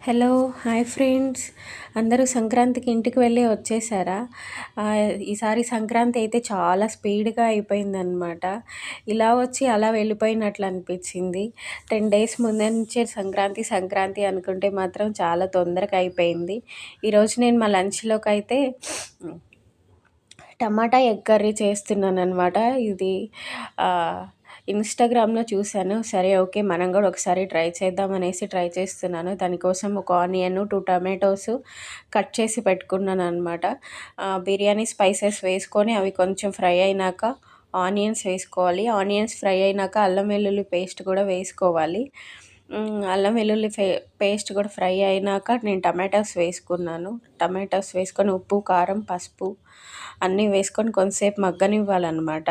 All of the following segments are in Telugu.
Hello hi friends. అందరూ సంక్రాంతికి ఇంటికి వెళ్ళి వచ్చేసారా? ఈసారి సంక్రాంతి అయితే చాలా స్పీడ్గా అయిపోయిందనమాట. ఇలా వచ్చి అలా వెళ్ళిపోయినట్లు అనిపించింది. 10 డేస్ ముందు నుంచే సంక్రాంతి సంక్రాంతి అనుకుంటే మాత్రం చాలా తొందరగా అయిపోయింది. ఈరోజు నేను మా లంచ్లోకి అయితే టమాటా ఎగ్ కర్రీ చేస్తున్నాననమాట. ఇది ఇన్‌స్టాగ్రామ్‌లో చూశాను. సరే ఓకే, మనం కూడా ఒకసారి ట్రై చేద్దాం అనేసి ట్రై చేస్తున్నాను. దానికోసం ఒక ఆనియన్, 2 టమాటోస్ కట్ చేసి పెట్టుకున్నాననమాట. బిర్యానీ స్పైసెస్ వేసుకొని అవి కొంచెం ఫ్రై అయినాక ఆనియన్స్ వేసుకోవాలి. ఆనియన్స్ ఫ్రై అయినాక అల్లం వెల్లుల్లి పేస్ట్ కూడా వేసుకోవాలి. అల్లం వెల్లుల్లి పేస్ట్ కూడా ఫ్రై అయినాక నేను టమాటోస్ వేసుకున్నాను. టమాటోస్ వేసుకొని ఉప్పు, కారం, పసుపు అన్నీ వేసుకొని కొంతసేపు మగ్గనివ్వాలన్నమాట.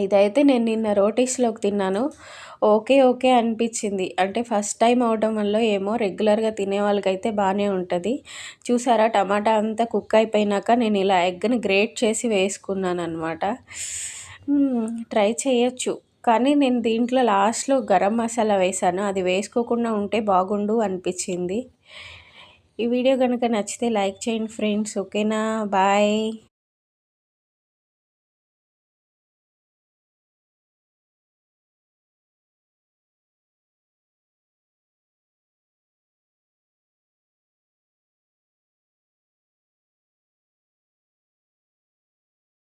ఇదైతే నేను నిన్న రోటీస్‌లోకి తిన్నాను. ఓకే అనిపించింది. అంటే ఫస్ట్ టైం అవ్వడం వల్లో ఏమో రెగ్యులర్‌గా తినే వాళ్ళకైతే బానే ఉంటది. చూసారా, టమాటా అంతా కుక్ అయిపోయినాక నేను ఇలా ఎగ్‌ని గ్రేట్ చేసి వేసుకున్నాననమాట. ట్రై చేయొచ్చు. కానీ నేను దీంట్లో లాస్ట్‌లో గరం మసాలా వేశాను. అది వేసుకోకుండా ఉంటే బాగుండు అనిపించింది. ఈ వీడియో గనుక నచ్చితే లైక్ చేయండి ఫ్రెండ్స్. ఓకేనా? బాయ్.